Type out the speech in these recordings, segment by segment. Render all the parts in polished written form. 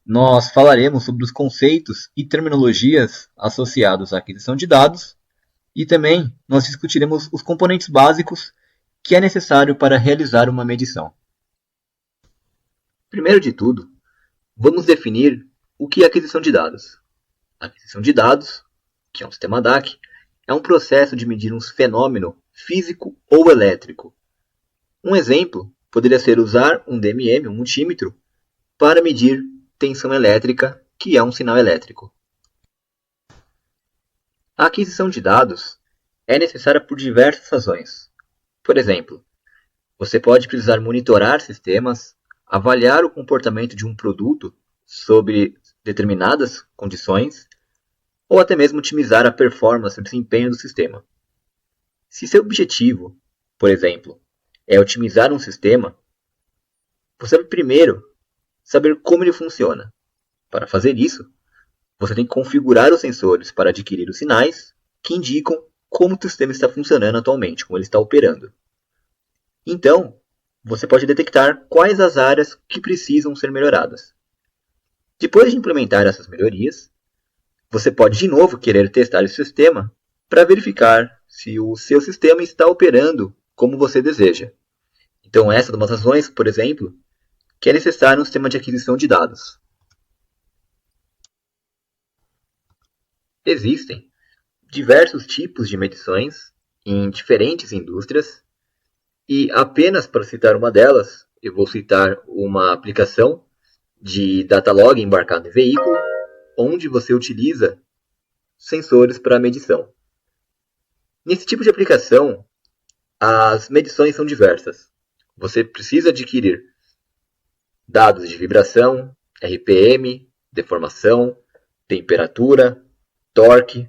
Nós falaremos sobre os conceitos e terminologias associados à aquisição de dados e também nós discutiremos os componentes básicos que é necessário para realizar uma medição. Primeiro de tudo, vamos definir o que é aquisição de dados. A aquisição de dados, que é um sistema DAC, é um processo de medir um fenômeno físico ou elétrico. Um exemplo poderia ser usar um DMM, um multímetro, para medir tensão elétrica, que é um sinal elétrico. A aquisição de dados é necessária por diversas razões. Por exemplo, você pode precisar monitorar sistemas, avaliar o comportamento de um produto sobre determinadas condições, ou até mesmo otimizar a performance e o desempenho do sistema. Se seu objetivo, por exemplo, é otimizar um sistema, você vai primeiro saber como ele funciona. Para fazer isso, você tem que configurar os sensores para adquirir os sinais que indicam como o sistema está funcionando atualmente, como ele está operando. Então, você pode detectar quais as áreas que precisam ser melhoradas. Depois de implementar essas melhorias, você pode de novo querer testar esse sistema para verificar se o seu sistema está operando como você deseja. Então, essa é uma das razões, por exemplo, que é necessário um sistema de aquisição de dados. Existem diversos tipos de medições em diferentes indústrias e apenas para citar uma delas, eu vou citar uma aplicação de data log embarcado em veículo, onde você utiliza sensores para medição. Nesse tipo de aplicação, as medições são diversas. Você precisa adquirir dados de vibração, RPM, deformação, temperatura, torque,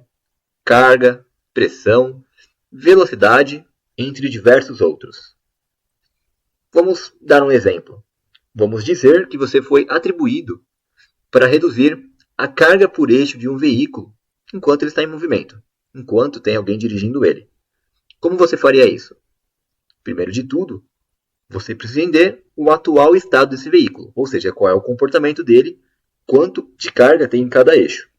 carga, pressão, velocidade, entre diversos outros. Vamos dar um exemplo. Vamos dizer que você foi atribuído para reduzir a carga por eixo de um veículo enquanto ele está em movimento, enquanto tem alguém dirigindo ele. Como você faria isso? Primeiro de tudo, você precisa entender o atual estado desse veículo, ou seja, qual é o comportamento dele, quanto de carga tem em cada eixo.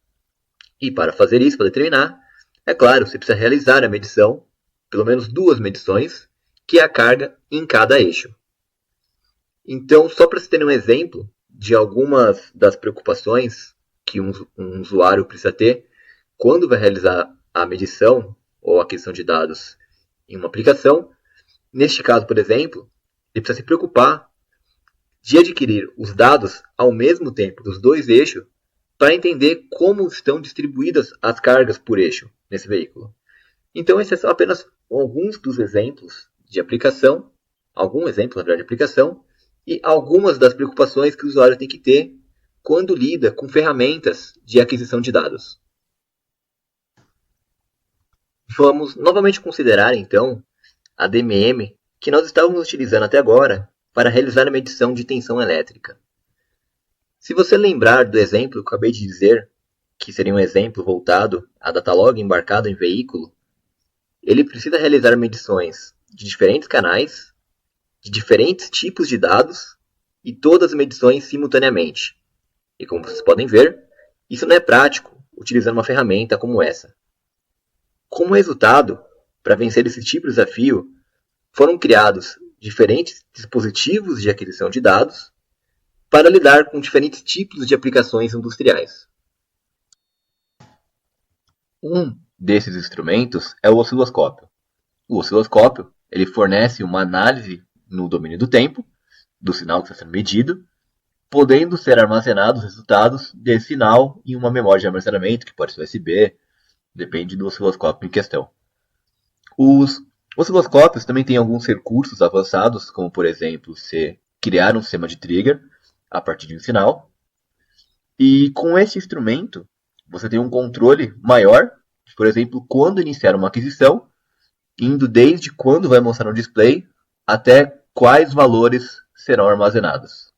E para fazer isso, para determinar, é claro, você precisa realizar a medição, pelo menos 2 medições, que é a carga em cada eixo. Então, só para você ter um exemplo de algumas das preocupações que um usuário precisa ter quando vai realizar a medição ou a aquisição de dados em uma aplicação, neste caso, por exemplo, ele precisa se preocupar de adquirir os dados ao mesmo tempo dos 2 eixos para entender como estão distribuídas as cargas por eixo nesse veículo. Então, esses são apenas alguns dos exemplos de aplicação, algum exemplo, na verdade, de aplicação, e algumas das preocupações que o usuário tem que ter quando lida com ferramentas de aquisição de dados. Vamos novamente considerar, então, a DMM que nós estávamos utilizando até agora para realizar a medição de tensão elétrica. Se você lembrar do exemplo que eu acabei de dizer, que seria um exemplo voltado a datalog embarcado em veículo, ele precisa realizar medições de diferentes canais, de diferentes tipos de dados e todas as medições simultaneamente. E como vocês podem ver, isso não é prático utilizando uma ferramenta como essa. Como resultado, para vencer esse tipo de desafio, foram criados diferentes dispositivos de aquisição de dados para lidar com diferentes tipos de aplicações industriais. Um desses instrumentos é o osciloscópio. O osciloscópio ele fornece uma análise no domínio do tempo, do sinal que está sendo medido, podendo ser armazenados os resultados desse sinal em uma memória de armazenamento, que pode ser USB, depende do osciloscópio em questão. Os osciloscópios também têm alguns recursos avançados, como por exemplo, criar um sistema de trigger a partir de um sinal. E com esse instrumento, você tem um controle maior, por exemplo, quando iniciar uma aquisição, indo desde quando vai mostrar no display até quais valores serão armazenados.